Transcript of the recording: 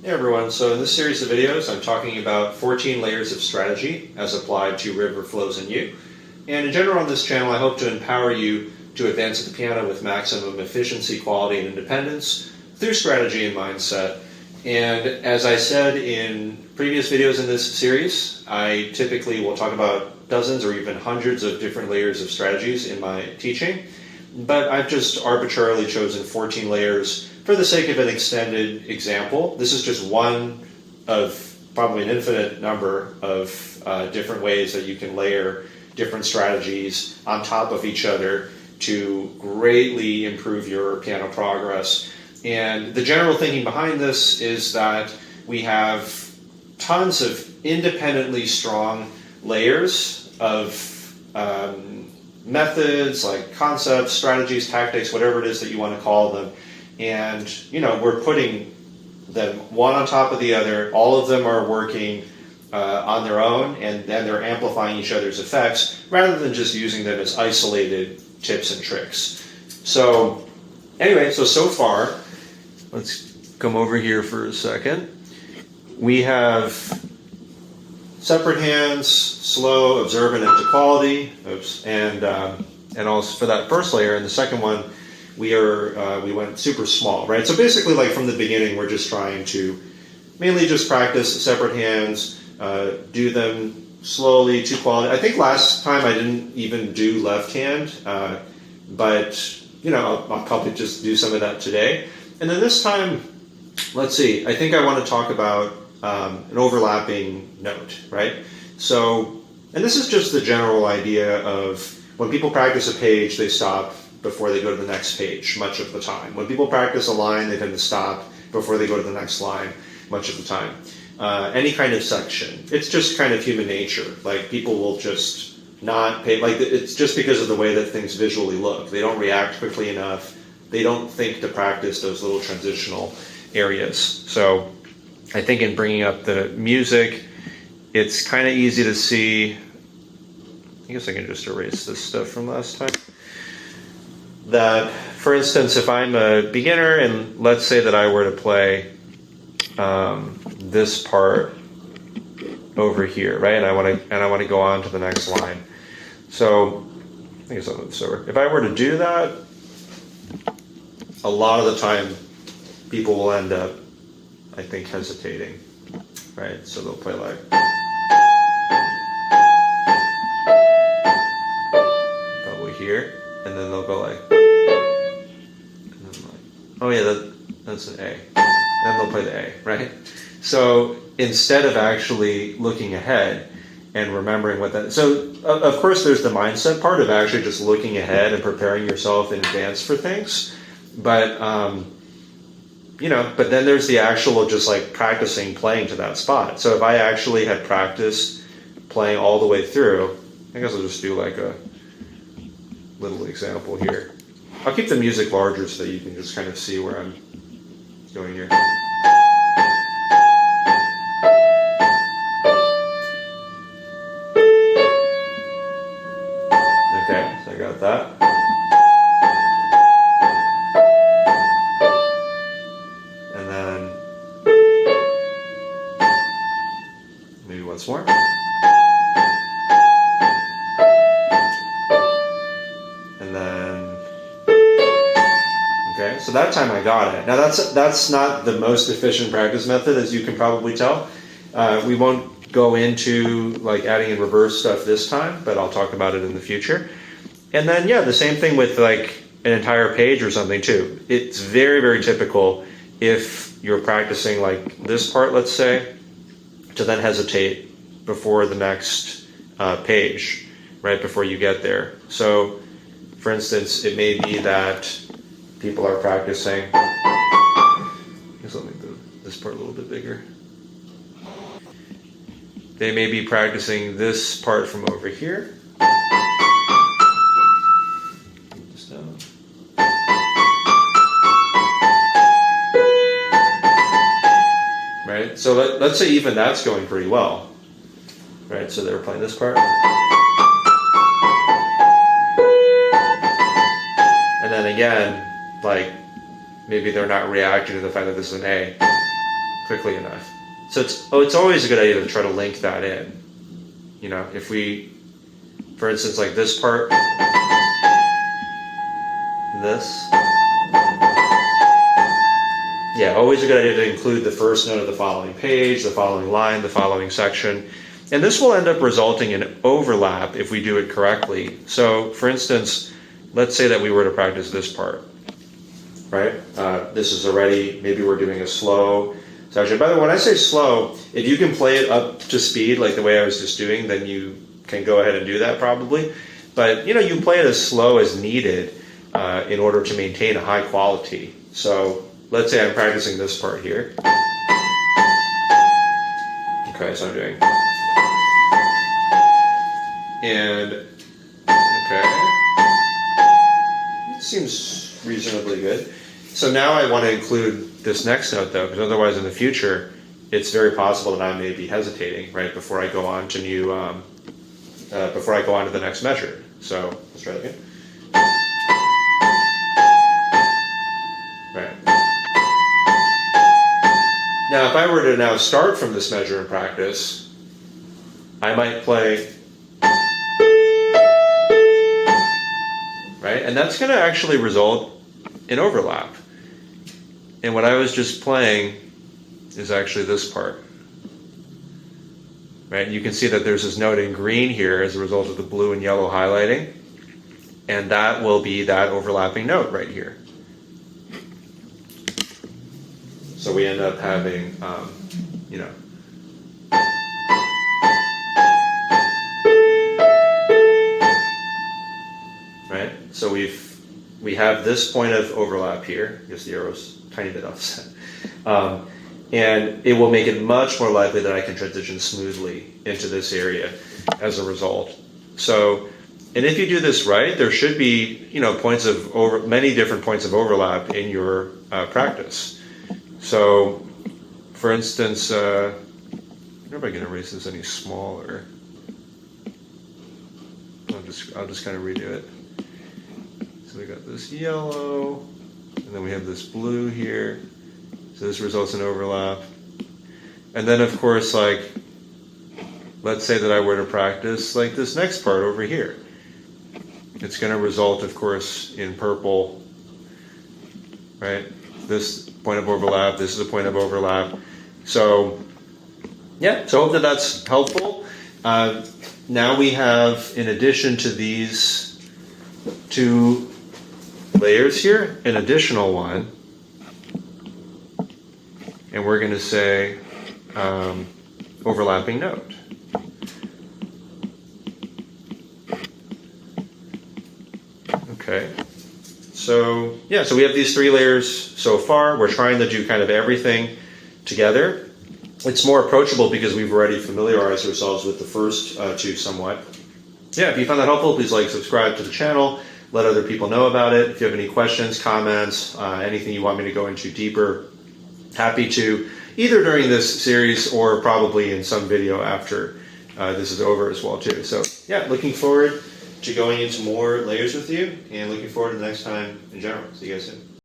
Hey everyone, so in this series of videos I'm talking about 14 layers of strategy as applied to river flows in U. And in general on this channel I hope to empower you to advance at the piano with maximum efficiency, quality, and independence through strategy and mindset. And as I said in previous videos in this series, I typically will talk about dozens or even hundreds of different layers of strategies in my teaching, but I've just arbitrarily chosen 14 layers for the sake of an extended example. This is just one of probably an infinite number of different ways that you can layer different strategies on top of each other to greatly improve your piano progress. And the general thinking behind this is that we have tons of independently strong layers of methods, like concepts, strategies, tactics, whatever it is that you want to call them. And, we're putting them one on top of the other. All of them are working on their own, and then they're amplifying each other's effects rather than just using them as isolated tips and tricks. So, anyway, so far, let's come over here for a second. We have separate hands, slow, observant, and to quality. And also for that first layer, and the second one, we went super small, right? So basically, like from the beginning, we're just trying to mainly just practice separate hands, do them slowly to quality. I think last time I didn't even do left hand, but I'll probably just do some of that today. And then this time, let's see. I think I want to talk about an overlapping note, right? So, and this is just the general idea of when people practice a page, they stop before they go to the next page much of the time. When people practice a line, they tend to stop before they go to the next line much of the time. Any kind of section. It's just kind of human nature. Like people will just not pay, like it's just because of the way that things visually look. They don't react quickly enough. They don't think to practice those little transitional areas. So I think in bringing up the music, it's kind of easy to see. I guess I can just erase this stuff from last time. That, for instance, if I'm a beginner and let's say that I were to play this part over here, right? And I want to go on to the next line. So I think it's on the silver. If I were to do that, a lot of the time people will end up, I think, hesitating, right? So they'll play like probably here. And then they'll go like, oh yeah, that's an A. And then they'll play the A, right? So instead of actually looking ahead and remembering what that, so of course there's the mindset part of actually just looking ahead and preparing yourself in advance for things, but but then there's the actual just like practicing playing to that spot. So if I actually had practiced playing all the way through, I guess I'll just do like a little example here. I'll keep the music larger so that you can just kind of see where I'm going here. Okay, so I got that. And then maybe once more. Okay, so that time I got it. Now that's not the most efficient practice method, as you can probably tell. We won't go into like adding in reverse stuff this time, but I'll talk about it in the future. And then the same thing with like an entire page or something too. It's very, very typical if you're practicing like this part, let's say, to then hesitate before the next page, right before you get there. So, for instance, it may be that people are practicing. Let me do this part a little bit bigger. They may be practicing this part from over here. This down. Right? So let's say even that's going pretty well. Right? So they're playing this part. And then again, like maybe they're not reacting to the fact that this is an A. quickly enough. So it's always a good idea to try to link that in. You know, if we, for instance, like this part, this, yeah, always a good idea to include the first note of the following page, the following line, the following section. And this will end up resulting in overlap if we do it correctly. So, for instance, let's say that we were to practice this part, right? This is already, maybe we're doing a slow section. By the way, when I say slow, if you can play it up to speed like the way I was just doing, then you can go ahead and do that probably. But, you know, you play it as slow as needed in order to maintain a high quality. So, let's say I'm practicing this part here. Okay, so I'm doing... And, okay, it seems reasonably good. So now I want to include this next note though, because otherwise in the future, it's very possible that I may be hesitating, right, before I go on to before I go on to the next measure. So, let's try that again. Right. Now, if I were to now start from this measure in practice, I might play... Right? And that's going to actually result in overlap. And what I was just playing is actually this part. Right? You can see that there's this note in green here as a result of the blue and yellow highlighting. And that will be that overlapping note right here. So we end up having, you know, right? So we have this point of overlap here. I guess the arrow's a tiny bit offset. And it will make it much more likely that I can transition smoothly into this area as a result. So, and if you do this right, there should be, you know, many different points of overlap in your practice. So, for instance, I don't know if I can erase this any smaller. I'll just kind of redo it. So we got this yellow, and then we have this blue here. So this results in overlap. And then of course, like, let's say that I were to practice like this next part over here. It's going to result, of course, in purple, right? This point of overlap, this is a point of overlap. So, yeah, so I hope that that's helpful. Now we have, in addition to these two layers here, an additional one. And we're going to say overlapping note. Okay. So, yeah, so we have these three layers so far. We're trying to do kind of everything together. It's more approachable because we've already familiarized ourselves with the first two somewhat. Yeah, if you found that helpful, please like, subscribe to the channel. Let other people know about it. If you have any questions, comments, anything you want me to go into deeper, happy to, either during this series or probably in some video after this is over as well too. So yeah, looking forward to going into more layers with you and looking forward to the next time in general. See you guys soon.